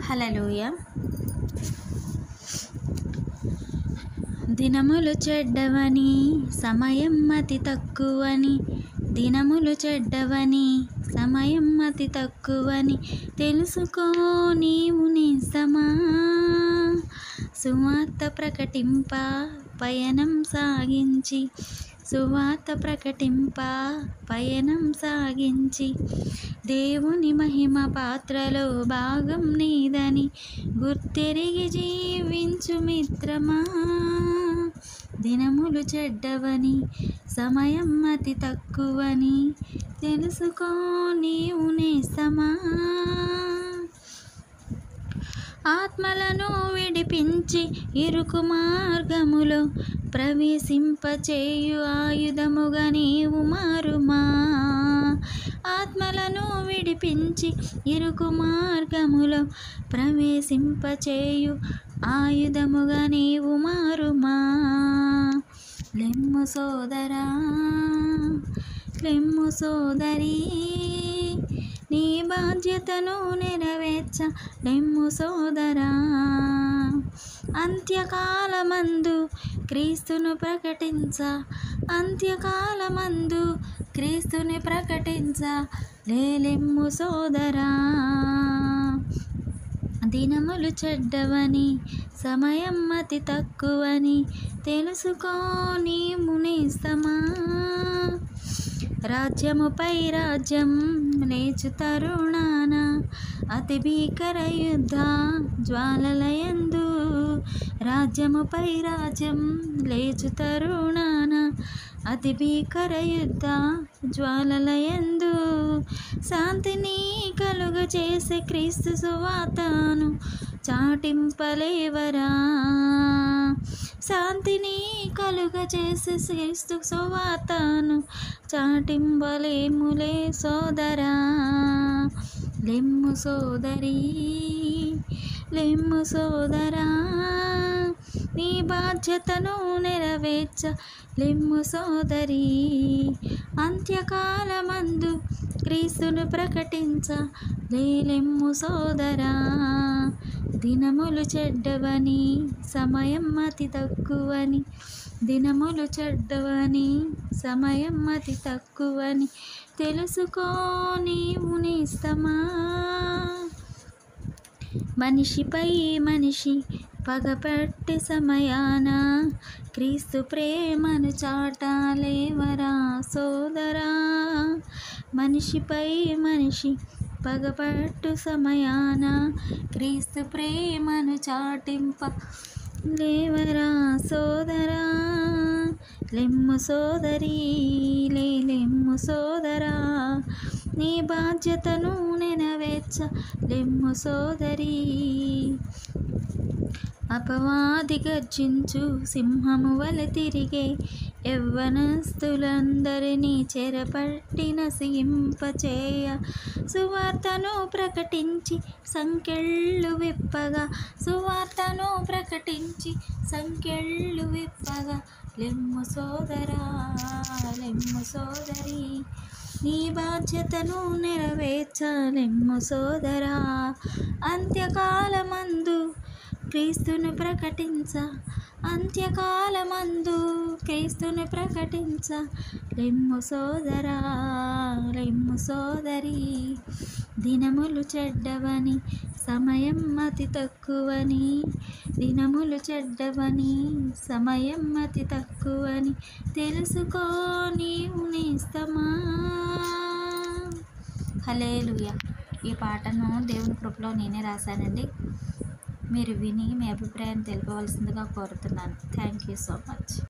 హల్లెలూయా. దినములు చెడ్డవని సమయం అతి తక్కువని, దినములు చెడ్డవని సమయం అతి తక్కువని తెలుసుకో నీవు నిజమా. సువార్త ప్రకటింప పయనం సాగించి, సువార్త ప్రకటింప పయనం సాగించి, దేవుని మహిమ పాత్రలో భాగం నీదని గుర్తెరిగి జీవించు మిత్రమా. దినములు చెడ్డవని సమయం అతి తక్కువని తెలుసుకో నీవు నేస్తమా. ఆత్మలను విడిపించి ఇరుకు మార్గములో ప్రవేశింపచేయు ఆయుధముగా నీవు మారుమా. ఆత్మలను విడిపించి ఇరుకు మార్గములో ప్రవేశింపచేయు ఆయుధముగా నీవు మారుమా. లెమ్ము సోదరా, లెమ్ము సోదరీ, నీ బాధ్యతను నెరవేర్చ లెమ్ము సోదరా. అంత్యకాలమందు క్రీస్తును ప్రకటించ, అంత్యకాలమందు క్రీస్తుని ప్రకటించ లెమ్ము సోదరా. దినములు చెడ్డవని సమయం అతి తక్కువని తెలుసుకో నీవు నేస్తమా. రాజ్యముపై రాజ్యం లేచు తరుణాన, అతి భీకర యుద్ధ జ్వాలలయందు. రాజ్యముపై రాజ్యం లేచు తరుణాన, అతి భీకర యుద్ధ జ్వాలలయందు. శాంతిని కలుగ చేసే క్రీస్తు సువార్తను చాటింపలేవరా. శాంతిని కలుగ చేసే క్రీస్తు సువార్తను చాటింపలేములే సోదరా. లెమ్ము సోదరీ, లెమ్ము సోదరా, నీ బాధ్యతను నెరవేర్చ లెమ్ము సోదరీ. అంత్యకాలమందు క్రీస్తును ప్రకటించ లెమ్ము సోదరా. దినములు చెడ్డవని సమయం అతి తక్కువని, దినములు చెడ్డవని సమయం అతి తక్కువని తెలుసుకో నీవు నేస్తమా. మనిషిపై మనిషి పగపట్టే సమయాన క్రీస్తు ప్రేమను చాటాలేవరా సోదరా. మనిషిపై మనిషి పగపట్టు సమయాన క్రీస్తు ప్రేమను చాటింప లేవరా సోదరా. లెమ్ము సోదరీ, లెమ్ము సోదరా, నీ బాధ్యతను నెరవేర్చ లెమ్ము సోదరీ. అపవాది గర్జించు సింహము వలె తిరిగే యవ్వనస్తులందరినీ చెరపట్టి నశింపచేయ, సువార్తను ప్రకటించి సంకెళ్ళు విప్పగా, సువార్తను ప్రకటించి సంకెళ్ళు విప్పగా లెమ్ము సోదరా, లెమ్ము సోదరీ, నీ బాధ్యతను నెరవేర్చ లెమ్ము సోదరా. అంత్యకాలమందు క్రీస్తును ప్రకటించ, అంత్యకాలమందు క్రీస్తును ప్రకటించ లెమ్ము సోదరా, లెమ్ము సోదరీ. దినములు చెడ్డవని సమయం అతి తక్కువని, దినములు చెడ్డవని సమయం అతి తక్కువని తెలుసుకో నీవు నేస్తమా. హల్లెలూయా. ఈ పాటను దేవుని కృపలో నేనే రాశానండి. మీరు విని మీ అభిప్రాయం తెలుపవలసిందిగా కోరుతున్నాను. Thank you so much.